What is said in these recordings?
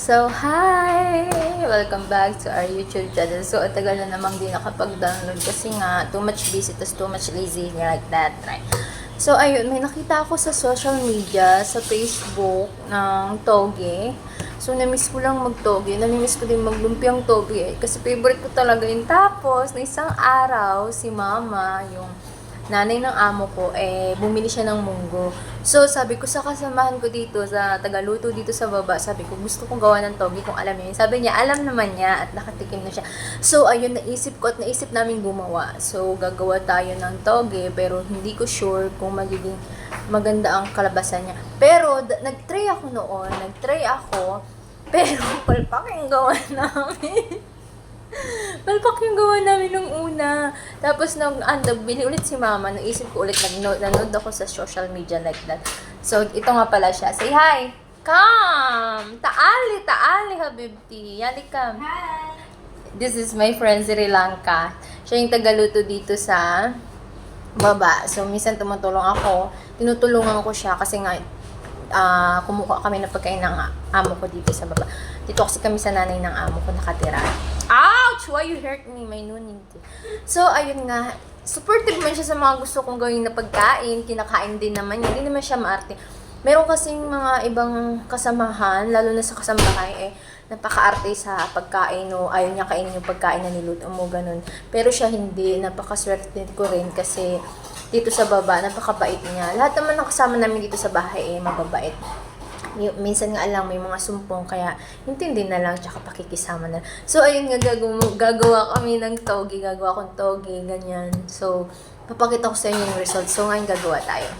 So, hi! Welcome back to our YouTube channel. So, ang tagal na namang di nakapag-download kasi nga, too much busy, tas too much lazy, like that, right? So, ayun, may nakita ako sa social media, sa Facebook, ng toge. So, namiss ko lang mag-toge. Namimiss ko din maglumpiang toge. Kasi favorite ko talaga yun. Tapos, na isang araw, si mama, yung nanay ng amo ko, bumili siya ng munggo. So, sabi ko sa kasamahan ko dito, sa tagaluto dito sa baba, sabi ko, gusto kong gawa ng toge kung alam niya. Sabi niya, alam naman niya at nakatikim na siya. So, ayun, naisip ko at naisip namin gumawa. So, gagawa tayo ng toge, pero hindi ko sure kung magiging maganda ang kalabasan niya. Pero, nag-try ako noon, pero palpak yung gawa namin. Palpak yung gawa namin nung una. Tapos nung bili ulit si mama, naisip ko ulit, nanood ako sa social media like that. So, ito nga pala siya. Say hi! Come! Taali, habibti. Yali, come. Hi! This is my friend Sri Lanka. Siya yung tagaluto dito sa baba. So, minsan tumutulong ako. Tinutulungan ko siya kasi nga kumuha kami ng pagkain ng amo ko dito sa baba. Dito kasi kami sa nanay ng amo ko nakatira. Ouch! Why you hurt me? May nunin. So, ayun nga. Supportive man siya sa mga gusto kong gawin na pagkain. Kinakain din naman niya. Hindi naman siya maarte. Meron kasing mga ibang kasamahan, lalo na sa kasambahay, napaka-arte sa pagkain o ayaw niya kainin yung pagkain na niluto mo, ganun. Pero siya hindi. Napakaswerte ko rin kasi dito sa baba, napakabait niya. Lahat naman ng kasama namin dito sa bahay, mababait. Minsan nga lang may mga sumpong, kaya intindi na lang, tsaka pakikisama na. So, ayun nga, gagawa kami ng toge, gagawa akong toge, ganyan. So, papakita ko sa inyo yung result. So, ngayon gagawa tayo.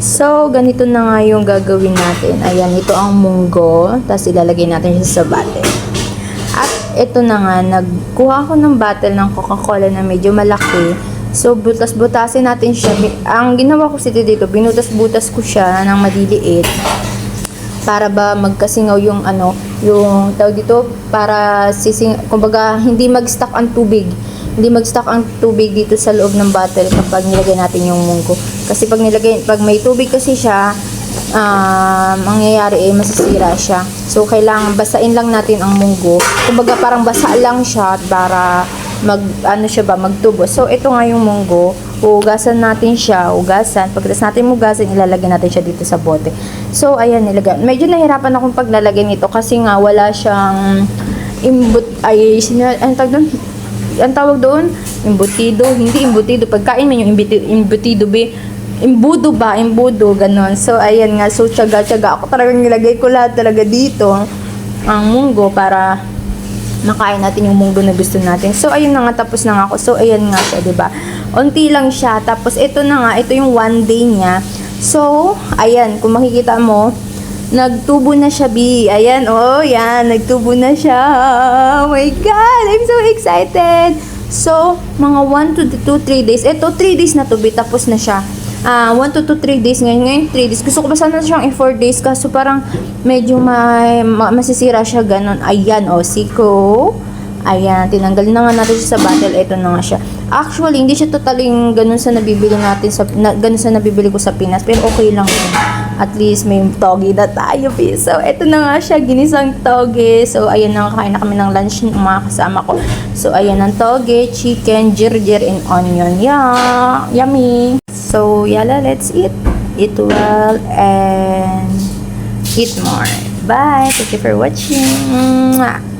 So, ganito na nga yung gagawin natin. Ayan, ito ang munggo, tapos ilalagay natin siya sa bottle. At ito na nga, nagkuha ko ng bottle ng Coca-Cola na medyo malaki. So, butas-butasin natin siya. Ang ginawa ko dito, binutas-butas ko siya ng maliliit para ba magkasingaw yung yung tawag dito, para kumbaga, hindi mag-stuck ang tubig. Hindi mag-stuck ang tubig dito sa loob ng bottle kapag nilagay natin yung munggo. Kasi pag may tubig kasi siya, mangyayari masisira siya. So, kailangan basain lang natin ang munggo. Kumbaga, parang basa lang siya para magtubo. So, ito nga yung munggo. Hugasan natin siya. Pagkatapos natin hugasan, ilalagay natin siya dito sa bote. So, ayan, nilagay. Medyo nahirapan akong paglalagay nito kasi nga wala siyang ang tawag doon? Embutido. Hindi embutido. Pagkain mo yung embutido, Imbudo, ganon. So, ayan nga. So, tiyaga. Ako talagang nilagay ko lahat talaga dito ang munggo para makain natin yung munggo na gusto natin. So, ayun na nga, tapos na nga ako. So, ayan nga siya, diba? Unti lang siya. Tapos, ito na nga, ito yung one day niya. So, ayan, kung makikita mo, nagtubo na siya, B. Ayan, yan, nagtubo na siya. Oh my God, I'm so excited. So, mga 1 to 3 days. Ito, 3 days na to, B. Tapos na siya. 1 to 3 days. Ngayon 3 days. Gusto ko ba sana siyang 4 days kaso parang medyo masisira siya ganon. Ayan, siko. Ayan, tinanggal na nga natin siya sa bottle. Ito na nga siya. Actually, hindi siya totaling ganun sa nabibili natin ganun sa nabibili ko sa Pinas, pero okay lang yun. At least may toge na tayo, so ito na nga siya, ginisang toge. So ayan, nakakain na kami ng lunch ng mga kasama ko. So ayan ang toge, chicken, ginger and onion. Yeah, yummy. So yala, let's eat well and eat more. Bye. Thank you for watching. Mwah.